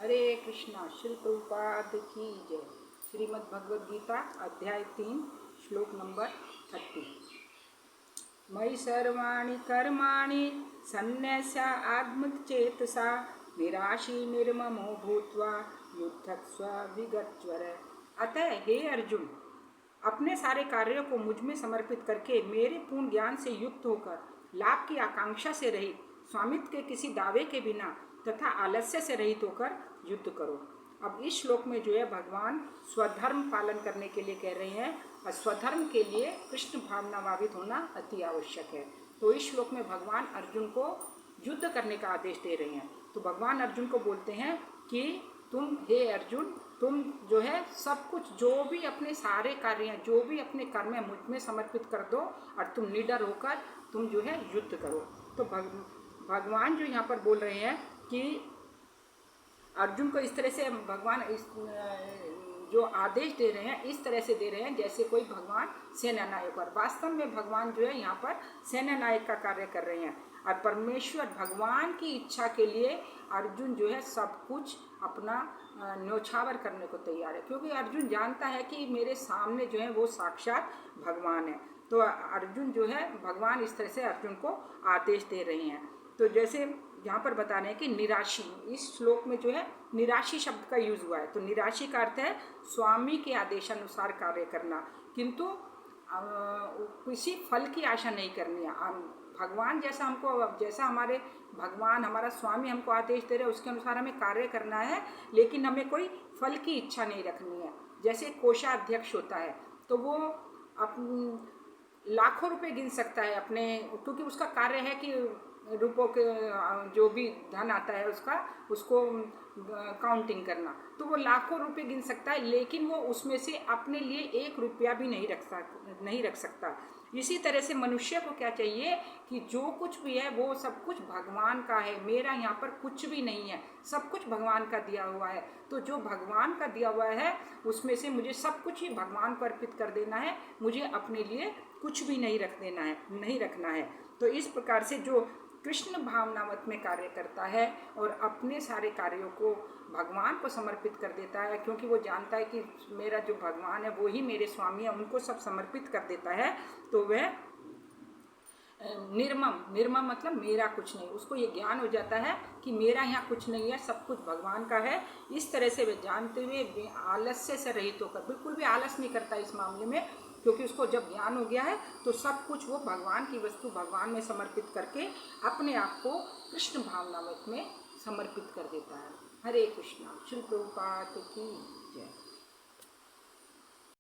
हरे कृष्णा। श्री प्रभुपाद की जय। श्रीमद् भगवद गीता अध्याय 3 श्लोक नंबर 30। मयि सर्वाणि कर्माणि सन्न्यस्य आत्मचेतसा निराशी निर्ममो भूत्वा युद्धस्व विगतज्वर। अतः हे अर्जुन, अपने सारे कार्यों को मुझ में समर्पित करके मेरे पूर्ण ज्ञान से युक्त होकर लाभ की आकांक्षा से रहित, स्वामित्व के किसी दावे के बिना तथा आलस्य से रहित होकर युद्ध करो। अब इस श्लोक में जो है भगवान स्वधर्म पालन करने के लिए कह रहे हैं और स्वधर्म के लिए कृष्ण भावनाभावित होना अति आवश्यक है। तो इस श्लोक में भगवान अर्जुन को युद्ध करने का आदेश दे रहे हैं। तो भगवान अर्जुन को बोलते हैं कि तुम हे अर्जुन, तुम जो है सब कुछ, जो भी अपने सारे कार्य हैं, जो भी अपने कर्म है, मुझ में समर्पित कर दो और तुम निडर होकर तुम जो है युद्ध करो। तो भगवान जो यहाँ पर बोल रहे हैं कि अर्जुन को इस तरह से भगवान इस जो आदेश दे रहे हैं इस तरह से दे रहे हैं जैसे कोई भगवान सेना नायक। और वास्तव में भगवान जो है यहाँ पर सेना नायक का कार्य कर रहे हैं और परमेश्वर भगवान की इच्छा के लिए अर्जुन जो है सब कुछ अपना न्योछावर करने को तैयार है, क्योंकि अर्जुन जानता है कि मेरे सामने जो है वो साक्षात भगवान है। तो अर्जुन जो है भगवान इस तरह से अर्जुन को आदेश दे रहे हैं। तो जैसे यहाँ पर बता रहे हैं कि निराशी, इस श्लोक में जो है निराशी शब्द का यूज हुआ है। तो निराशी का अर्थ है स्वामी के आदेशानुसार कार्य करना, किंतु किसी फल की आशा नहीं करनी है। भगवान जैसा हमको, जैसा हमारे भगवान हमारा स्वामी हमको आदेश दे रहे हैं उसके अनुसार हमें कार्य करना है, लेकिन हमें कोई फल की इच्छा नहीं रखनी है। जैसे कोषाध्यक्ष होता है तो वो लाखों रुपए गिन सकता है अपने, क्योंकि उसका कार्य है कि रुपयों के जो भी धन आता है उसको काउंटिंग करना, तो वो लाखों रुपए गिन सकता है, लेकिन वो उसमें से अपने लिए 1 रुपया भी नहीं रख सकता। इसी तरह से मनुष्य को क्या चाहिए कि जो कुछ भी है वो सब कुछ भगवान का है, मेरा यहाँ पर कुछ भी नहीं है, सब कुछ भगवान का दिया हुआ है। तो जो भगवान का दिया हुआ है उसमें से मुझे सब कुछ ही भगवान को अर्पित कर देना है, मुझे अपने लिए कुछ भी नहीं रखना है। तो इस प्रकार से जो कृष्ण भावनावत में कार्य करता है और अपने सारे कार्यों को भगवान को समर्पित कर देता है, क्योंकि वो जानता है कि मेरा जो भगवान है वो ही मेरे स्वामी है, उनको सब समर्पित कर देता है, तो वह निर्मम मतलब मेरा कुछ नहीं, उसको ये ज्ञान हो जाता है कि मेरा यहाँ कुछ नहीं है, सब कुछ भगवान का है। इस तरह से वे जानते हुए आलस्य से रहित होकर, बिल्कुल भी आलस नहीं करता इस मामले में, क्योंकि उसको जब ज्ञान हो गया है तो सब कुछ वो भगवान की वस्तु भगवान में समर्पित करके अपने आप को कृष्ण भावनामृत में समर्पित कर देता है। हरे कृष्णा। श्री प्रभुपाद की जय।